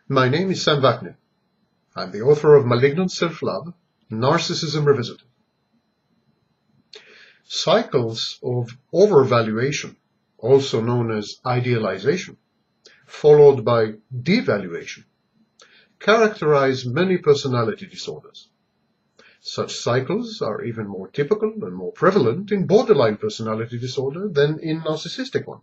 My name is Sam Wagner. I'm the author of Malignant Self-Love, Narcissism Revisited. Cycles of overvaluation, also known as idealization, followed by devaluation, characterize many personality disorders. Such cycles are even more typical and more prevalent in borderline personality disorder than in narcissistic one.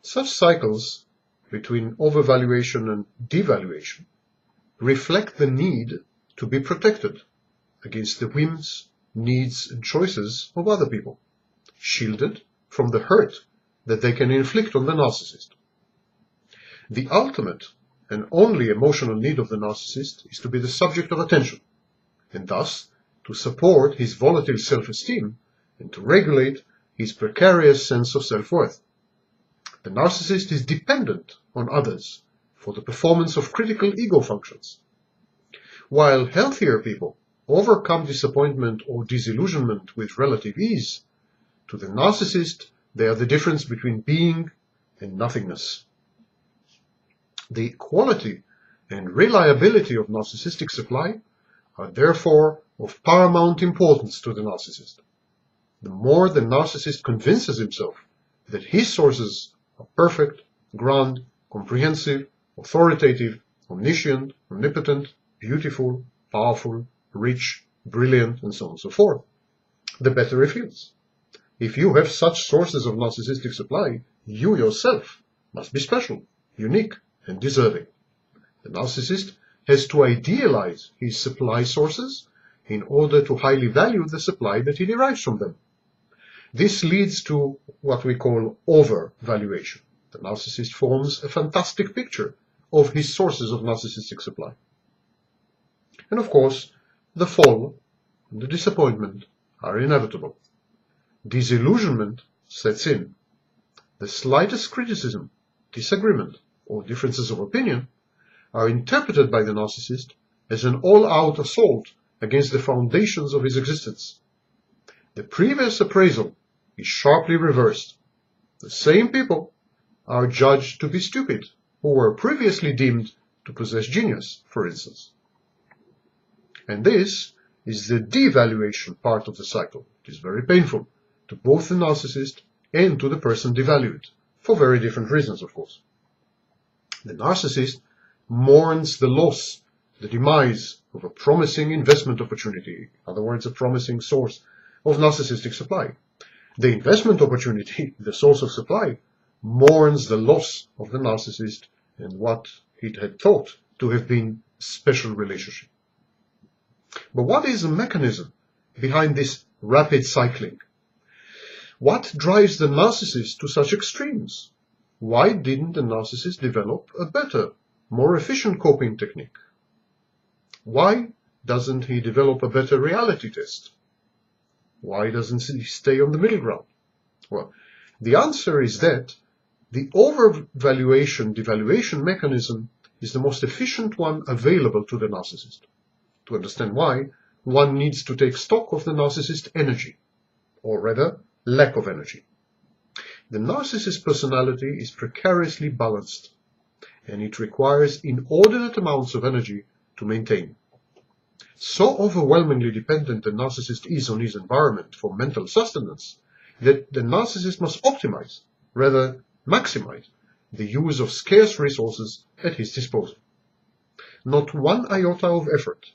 Such cycles between overvaluation and devaluation reflect the need to be protected against the whims, needs, and choices of other people, shielded from the hurt that they can inflict on the narcissist. The ultimate and only emotional need of the narcissist is to be the subject of attention, and thus to support his volatile self-esteem and to regulate his precarious sense of self-worth. The narcissist is dependent on others for the performance of critical ego functions. While healthier people overcome disappointment or disillusionment with relative ease, to the narcissist they are the difference between being and nothingness. The quality and reliability of narcissistic supply are therefore of paramount importance to the narcissist. The more the narcissist convinces himself that his sources are perfect, grand, comprehensive, authoritative, omniscient, omnipotent, beautiful, powerful, rich, brilliant, and so on and so forth, the better he feels. If you have such sources of narcissistic supply, you yourself must be special, unique, and deserving. The narcissist has to idealize his supply sources in order to highly value the supply that he derives from them. This leads to what we call overvaluation. The narcissist forms a fantastic picture of his sources of narcissistic supply. And of course, the fall and the disappointment are inevitable. Disillusionment sets in. The slightest criticism, disagreement, or differences of opinion are interpreted by the narcissist as an all-out assault against the foundations of his existence. The previous appraisal is sharply reversed. The same people are judged to be stupid, who were previously deemed to possess genius, for instance. And this is the devaluation part of the cycle. It is very painful to both the narcissist and to the person devalued, for very different reasons, of course. The narcissist mourns the loss, the demise of a promising investment opportunity, in other words, a promising source of narcissistic supply. The investment opportunity, the source of supply, mourns the loss of the narcissist and what it had thought to have been a special relationship. But what is the mechanism behind this rapid cycling? What drives the narcissist to such extremes? Why didn't the narcissist develop a better, more efficient coping technique? Why doesn't he develop a better reality test? Why doesn't he stay on the middle ground? Well, the answer is that the overvaluation-devaluation mechanism is the most efficient one available to the narcissist. To understand why, one needs to take stock of the narcissist's energy, or rather, lack of energy. The narcissist's personality is precariously balanced, and it requires inordinate amounts of energy to maintain. So overwhelmingly dependent the narcissist is on his environment for mental sustenance that the narcissist must optimize, rather maximize, the use of scarce resources at his disposal. Not one iota of effort,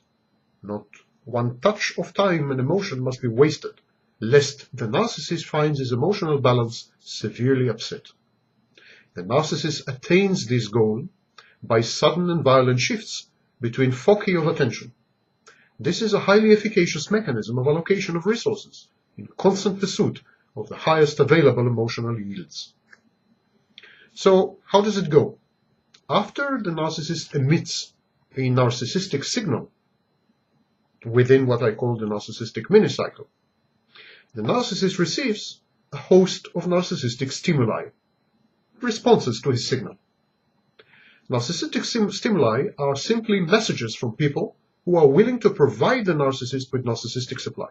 not one touch of time and emotion must be wasted, lest the narcissist finds his emotional balance severely upset. The narcissist attains this goal by sudden and violent shifts between foci of attention. This is a highly efficacious mechanism of allocation of resources in constant pursuit of the highest available emotional yields. So, how does it go? After the narcissist emits a narcissistic signal within what I call the narcissistic mini-cycle, the narcissist receives a host of narcissistic stimuli, responses to his signal. Narcissistic stimuli are simply messages from people who are willing to provide the narcissist with narcissistic supply.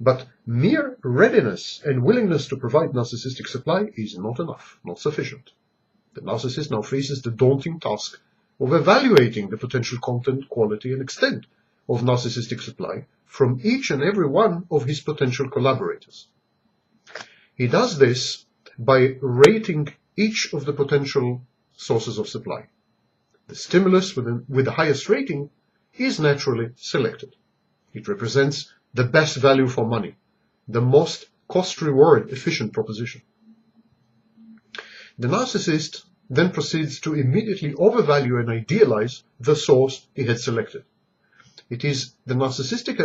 But mere readiness and willingness to provide narcissistic supply is not enough, not sufficient. The narcissist now faces the daunting task of evaluating the potential content, quality, and extent of narcissistic supply from each and every one of his potential collaborators. He does this by rating each of the potential sources of supply. The stimulus with the highest rating is naturally selected. It represents the best value for money, the most cost-reward efficient proposition. The narcissist then proceeds to immediately overvalue and idealize the source he had selected. It is the narcissistic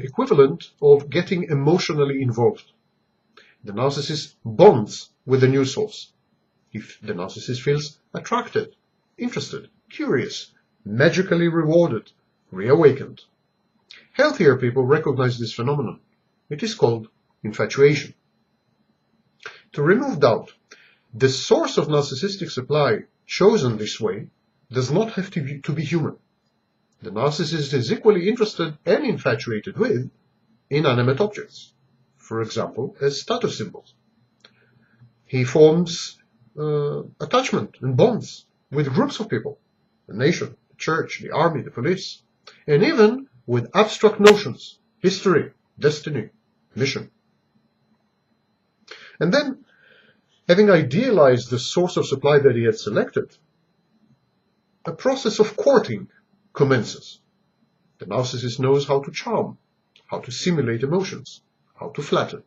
equivalent of getting emotionally involved. The narcissist bonds with the new source. If the narcissist feels attracted, interested, curious, magically rewarded, reawakened. Healthier people recognize this phenomenon. It is called infatuation. To remove doubt, the source of narcissistic supply chosen this way does not have to be human. The narcissist is equally interested and infatuated with inanimate objects, for example, as status symbols. He forms attachment and bonds with groups of people, the nation, the church, the army, the police, and even with abstract notions, history, destiny, mission. And then, having idealized the source of supply that he had selected, a process of courting commences. The narcissist knows how to charm, how to simulate emotions, how to flatter.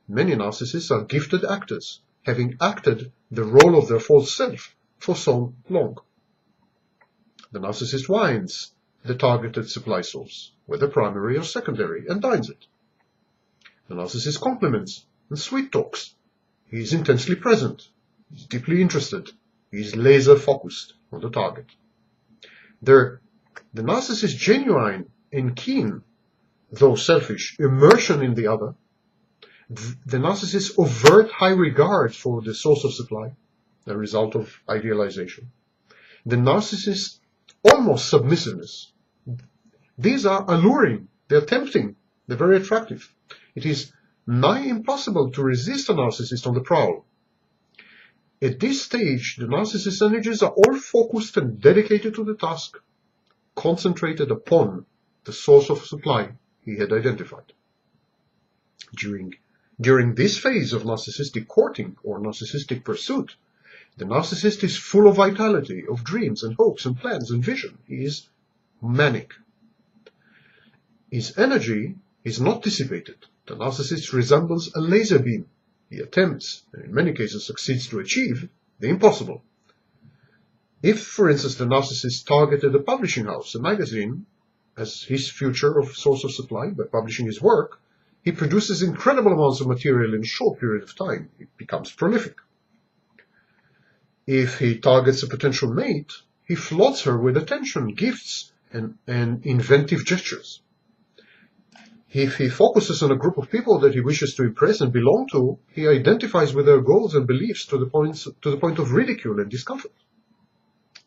Many narcissists are gifted actors, having acted the role of their false self for so long. The narcissist wines the targeted supply source, whether primary or secondary, and dines it. The narcissist compliments and sweet talks. He is intensely present. He is deeply interested. He is laser focused on the target. The narcissist's genuine and keen, though selfish, immersion in the other, the narcissist's overt high regard for the source of supply, the result of idealization, the narcissist's almost submissiveness. These are alluring, they're tempting, they're very attractive. It is nigh impossible to resist a narcissist on the prowl. At this stage, the narcissist's energies are all focused and dedicated to the task, concentrated upon the source of supply he had identified. During this phase of narcissistic courting or narcissistic pursuit, the narcissist is full of vitality, of dreams and hopes and plans and vision. He is manic. His energy is not dissipated. The narcissist resembles a laser beam. He attempts, and in many cases succeeds to achieve, the impossible. If, for instance, the narcissist targeted a publishing house, a magazine, as his future source of supply by publishing his work, he produces incredible amounts of material in a short period of time. He becomes prolific. If he targets a potential mate, he floods her with attention, gifts, and inventive gestures. If he focuses on a group of people that he wishes to impress and belong to, he identifies with their goals and beliefs to the point of ridicule and discomfort.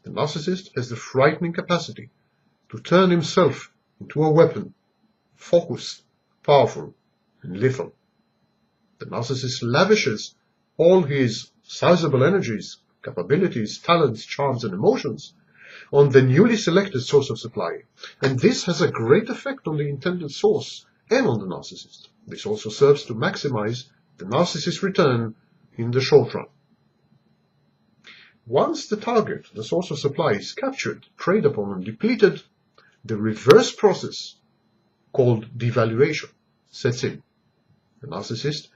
The narcissist has the frightening capacity to turn himself into a weapon, focused, powerful, and lethal. The narcissist lavishes all his sizable energies, capabilities, talents, charms, and emotions on the newly selected source of supply, and this has a great effect on the intended source and on the narcissist. This also serves to maximize the narcissist's return in the short run. Once the target, the source of supply, is captured, preyed upon, and depleted, the reverse process, called devaluation, sets in. The narcissist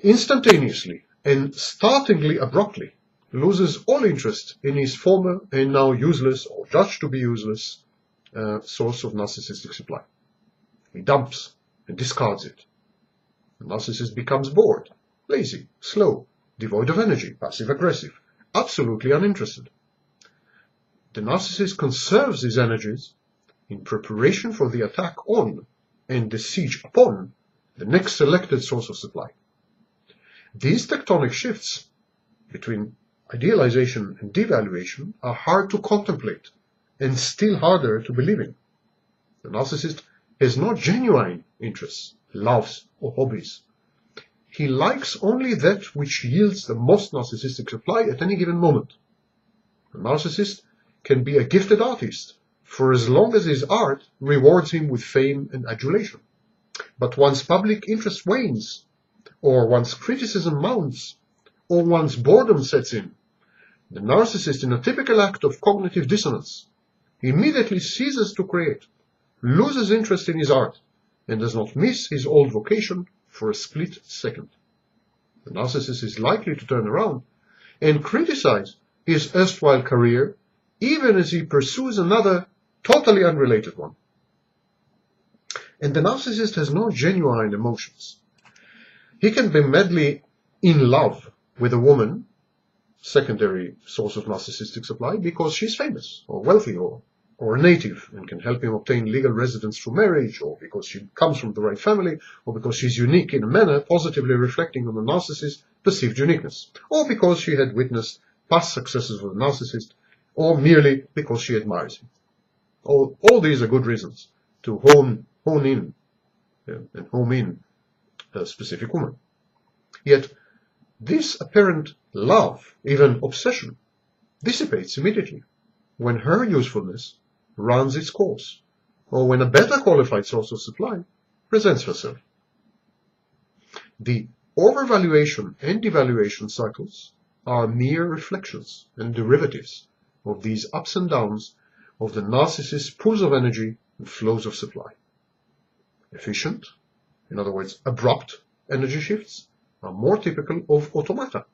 instantaneously and startlingly abruptly loses all interest in his former and now useless or judged to be useless source of narcissistic supply. He dumps and discards it. The narcissist becomes bored, lazy, slow, devoid of energy, passive-aggressive, absolutely uninterested. The narcissist conserves his energies in preparation for the attack on and the siege upon the next selected source of supply. These tectonic shifts between idealization and devaluation are hard to contemplate and still harder to believe in. The narcissist has no genuine interests, loves, or hobbies. He likes only that which yields the most narcissistic supply at any given moment. A narcissist can be a gifted artist for as long as his art rewards him with fame and adulation. But once public interest wanes, or once criticism mounts, or once boredom sets in, the narcissist, in a typical act of cognitive dissonance, immediately ceases to create, loses interest in his art, and does not miss his old vocation for a split second. The narcissist is likely to turn around and criticize his erstwhile career even as he pursues another totally unrelated one. And the narcissist has no genuine emotions. He can be madly in love with a woman, secondary source of narcissistic supply, because she's famous or wealthy or a native and can help him obtain legal residence through marriage, or because she comes from the right family, or because she's unique in a manner positively reflecting on the narcissist's perceived uniqueness, or because she had witnessed past successes of the narcissist, or merely because she admires him. All these are good reasons to home in a specific woman. Yet this apparent love, even obsession, dissipates immediately when her usefulness runs its course, or when a better qualified source of supply presents herself. The overvaluation and devaluation cycles are mere reflections and derivatives of these ups and downs of the narcissist's pools of energy and flows of supply. Efficient, in other words, abrupt energy shifts are more typical of automata,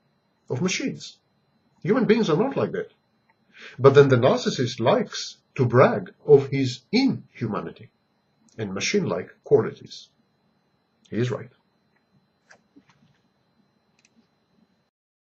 of machines. Human beings are not like that. But then the narcissist likes to brag of his inhumanity and machine-like qualities. He is right.